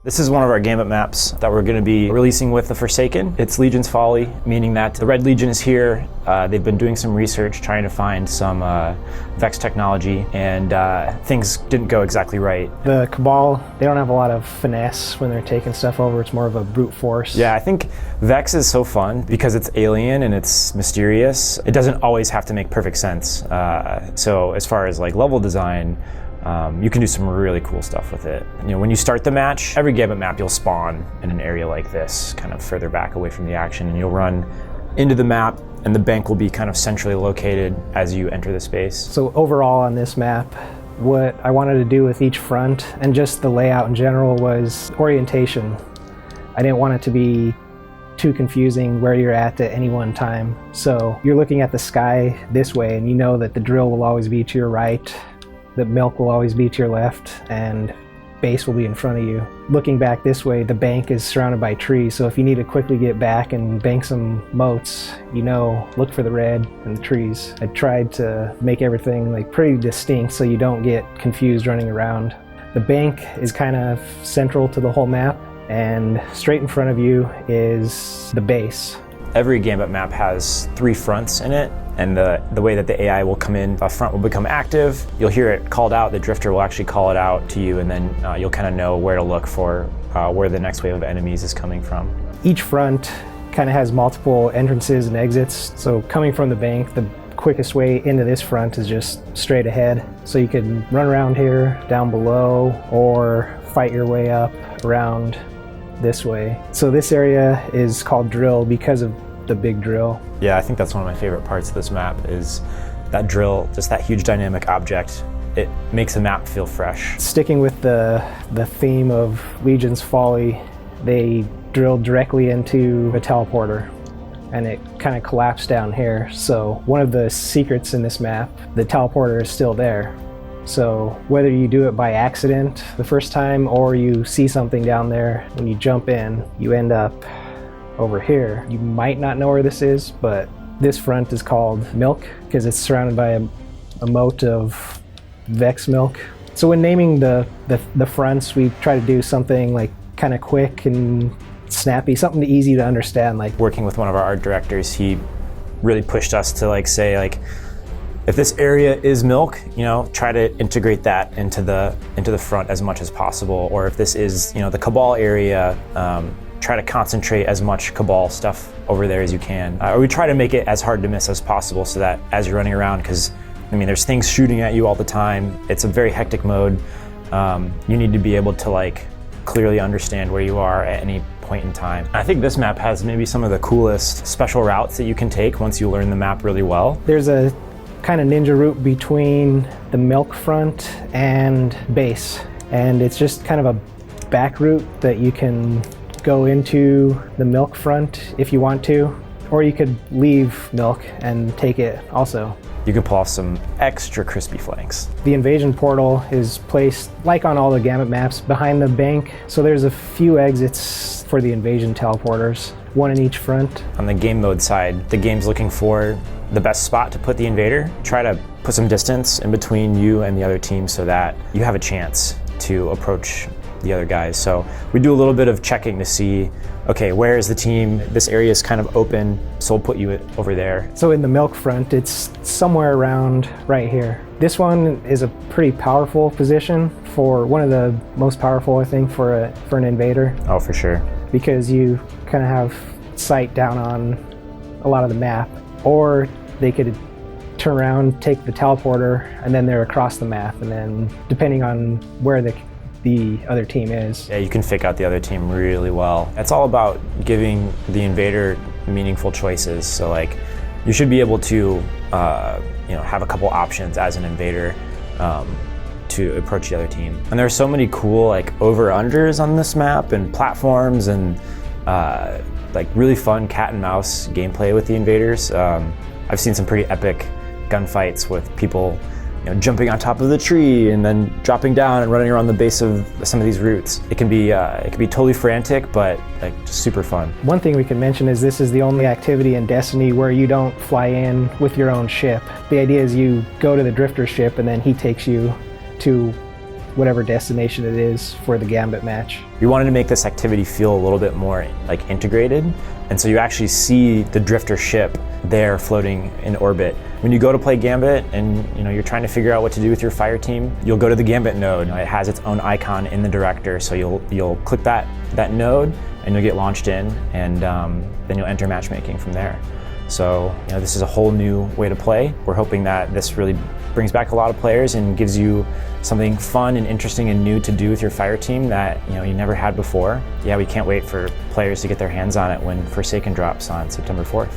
This is one of our Gambit maps that we're going to be releasing with the Forsaken. It's Legion's Folly, meaning that the Red Legion is here. They've been doing some research trying to find some Vex technology, and things didn't go exactly right. The Cabal, they don't have a lot of finesse when they're taking stuff over. It's more of a brute force. Yeah, I think Vex is so fun because it's alien and it's mysterious. It doesn't always have to make perfect sense. So as far as like level design, you can do some really cool stuff with it. You know, when you start the match, every Gambit map you'll spawn in an area like this, kind of further back away from the action, and you'll run into the map, and the bank will be kind of centrally located as you enter the space. So overall on this map, what I wanted to do with each front and just the layout in general was orientation. I didn't want it to be too confusing where you're at any one time. So you're looking at the sky this way, and you know that the drill will always be to your right, the milk will always be to your left, and base will be in front of you. Looking back this way, the bank is surrounded by trees, so if you need to quickly get back and bank some moats, you know, look for the red and the trees. I tried to make everything like pretty distinct so you don't get confused running around. The bank is kind of central to the whole map, and straight in front of you is the base. Every Gambit map has 3 fronts in it, and the way that the AI will come in, a front will become active. You'll hear it called out, the drifter will actually call it out to you, and then you'll kind of know where to look for where the next wave of enemies is coming from. Each front kind of has multiple entrances and exits, so coming from the bank, the quickest way into this front is just straight ahead. So you can run around here, down below, or fight your way up around this way. So this area is called Drill because of the big drill. Yeah, I think that's one of my favorite parts of this map is that drill, just that huge dynamic object. It makes the map feel fresh. Sticking with the theme of Legion's Folly, they drilled directly into a teleporter, and it kind of collapsed down here. So one of the secrets in this map, the teleporter is still there. So whether you do it by accident the first time or you see something down there, when you jump in, you end up over here. You might not know where this is, but this front is called Milk because it's surrounded by a moat of Vex milk. So when naming the fronts, we try to do something like kind of quick and snappy, something easy to understand. Like working with one of our art directors, he really pushed us to say if this area is milk, you know, try to integrate that into the front as much as possible. Or if this is, you know, the Cabal area, try to concentrate as much Cabal stuff over there as you can. Or we try to make it as hard to miss as possible so that as you're running around, because I mean, there's things shooting at you all the time. It's a very hectic mode. You need to be able to clearly understand where you are at any point in time. I think this map has maybe some of the coolest special routes that you can take once you learn the map really well. There's a kind of ninja route between the milk front and base, and it's just kind of a back route that you can go into the milk front if you want to, or you could leave milk and take it also. You can pull off some extra crispy flanks. The invasion portal is placed, like on all the Gambit maps, behind the bank, so there's a few exits for the invasion teleporters, one in each front. On the game mode side, the game's looking for the best spot to put the invader. Try to put some distance in between you and the other team so that you have a chance to approach the other guys. So we do a little bit of checking to see, okay, where is the team? This area is kind of open, so we'll put you over there. So in the milk front, it's somewhere around right here. This one is a pretty powerful position, for one of the most powerful, I think, for an invader. Oh, for sure. Because you kind of have sight down on a lot of the map. Or they could turn around, take the teleporter, and then they're across the map, and then depending on where the other team is. Yeah, you can fake out the other team really well. It's all about giving the invader meaningful choices. So you should be able to have a couple options as an invader to approach the other team. And there are so many cool over-unders on this map and platforms and really fun cat and mouse gameplay with the invaders. I've seen some pretty epic gunfights with people jumping on top of the tree and then dropping down and running around the base of some of these routes. It can be totally frantic, but just super fun. One thing we can mention is this is the only activity in Destiny where you don't fly in with your own ship. The idea is you go to the drifter ship and then he takes you to whatever destination it is for the Gambit match. We wanted to make this activity feel a little bit more like integrated, and so you actually see the drifter ship there floating in orbit. When you go to play Gambit and you're trying to figure out what to do with your fire team, you'll go to the Gambit node. It has its own icon in the director, so you'll click that node and you'll get launched in, and then you'll enter matchmaking from there. So this is a whole new way to play. We're hoping that this really brings back a lot of players and gives you something fun and interesting and new to do with your fire team that you never had before. Yeah, we can't wait for players to get their hands on it when Forsaken drops on September 4th.